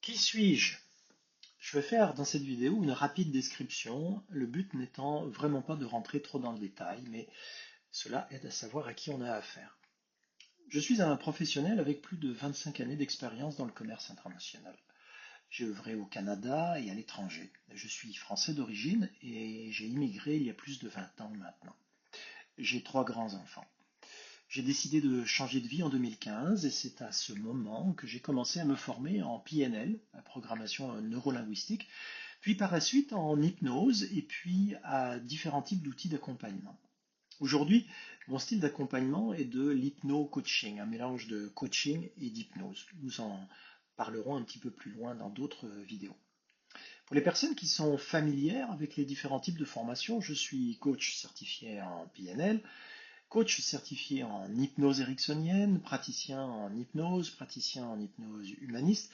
Qui suis-je? Je vais faire dans cette vidéo une rapide description, le but n'étant vraiment pas de rentrer trop dans le détail, mais cela aide à savoir à qui on a affaire. Je suis un professionnel avec plus de 25 années d'expérience dans le commerce international. J'ai œuvré au Canada et à l'étranger. Je suis français d'origine et j'ai immigré il y a plus de 20 ans maintenant. J'ai 3 grands-enfants. J'ai décidé de changer de vie en 2015 et c'est à ce moment que j'ai commencé à me former en PNL, la programmation neurolinguistique, puis par la suite en hypnose et puis à différents types d'outils d'accompagnement. Aujourd'hui, mon style d'accompagnement est de l'hypno-coaching, un mélange de coaching et d'hypnose. Nous en parlerons un petit peu plus loin dans d'autres vidéos. Pour les personnes qui sont familières avec les différents types de formations, je suis coach certifié en PNL, coach certifié en hypnose ericksonienne, praticien en hypnose humaniste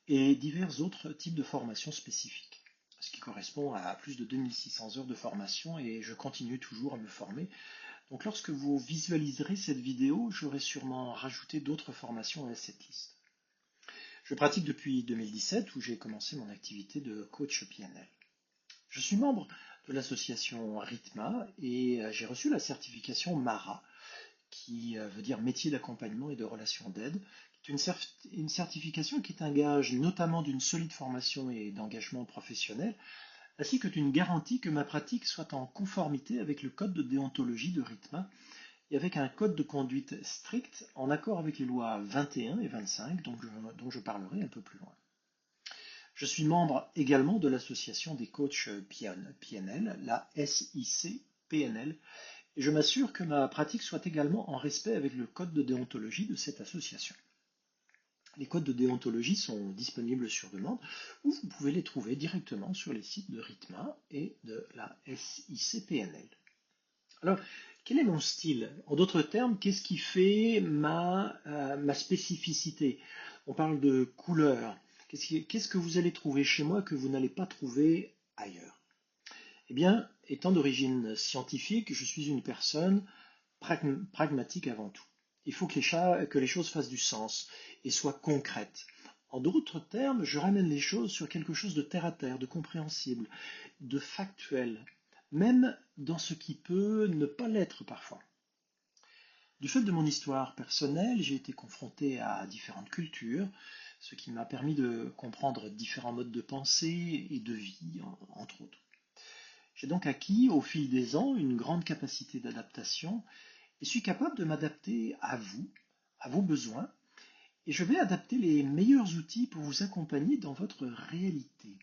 et divers autres types de formations spécifiques. Ce qui correspond à plus de 2600 heures de formation et je continue toujours à me former. Donc lorsque vous visualiserez cette vidéo, j'aurai sûrement rajouté d'autres formations à cette liste. Je pratique depuis 2017 où j'ai commencé mon activité de coach PNL. Je suis membre de l'association Rhythma et j'ai reçu la certification MARA, qui veut dire métier d'accompagnement et de relations d'aide, qui est une certification qui est un gage notamment d'une solide formation et d'engagement professionnel, ainsi que d'une garantie que ma pratique soit en conformité avec le code de déontologie de Rhythma et avec un code de conduite strict en accord avec les lois 21 et 25 dont je parlerai un peu plus loin. Je suis membre également de l'association des coachs PNL, la SIC PNL, et je m'assure que ma pratique soit également en respect avec le code de déontologie de cette association. Les codes de déontologie sont disponibles sur demande ou vous pouvez les trouver directement sur les sites de Rhythma et de la SICPNL. Alors, quel est mon style? En d'autres termes, qu'est-ce qui fait ma spécificité? On parle de couleur. Qu'est-ce que vous allez trouver chez moi que vous n'allez pas trouver ailleurs? Eh bien, étant d'origine scientifique, je suis une personne pragmatique avant tout. Il faut que les choses fassent du sens et soient concrètes. En d'autres termes, je ramène les choses sur quelque chose de terre à terre, de compréhensible, de factuel, même dans ce qui peut ne pas l'être parfois. Du fait de mon histoire personnelle, j'ai été confronté à différentes cultures, ce qui m'a permis de comprendre différents modes de pensée et de vie, entre autres. J'ai donc acquis au fil des ans une grande capacité d'adaptation et suis capable de m'adapter à vos besoins, et je vais adapter les meilleurs outils pour vous accompagner dans votre réalité.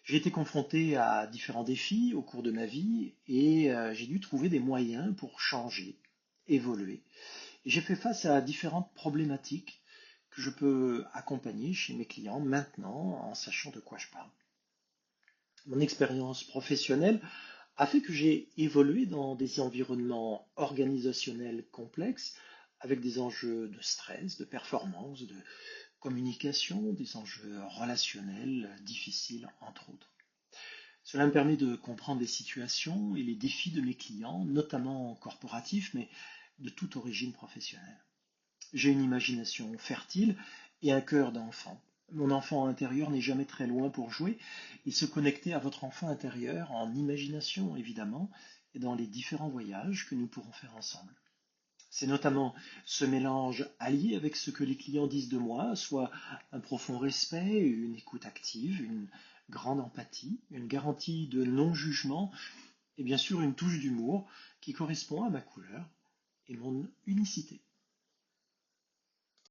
J'ai été confronté à différents défis au cours de ma vie et j'ai dû trouver des moyens pour changer, évoluer. Et j'ai fait face à différentes problématiques que je peux accompagner chez mes clients maintenant en sachant de quoi je parle. Mon expérience professionnelle a fait que j'ai évolué dans des environnements organisationnels complexes avec des enjeux de stress, de performance, de communication, des enjeux relationnels difficiles, entre autres. Cela me permet de comprendre les situations et les défis de mes clients, notamment corporatifs, mais de toute origine professionnelle. J'ai une imagination fertile et un cœur d'enfant. Mon enfant intérieur n'est jamais très loin pour jouer et se connecter à votre enfant intérieur en imagination, évidemment, et dans les différents voyages que nous pourrons faire ensemble. C'est notamment ce mélange allié avec ce que les clients disent de moi, soit un profond respect, une écoute active, une grande empathie, une garantie de non-jugement et bien sûr une touche d'humour qui correspond à ma couleur et mon unicité.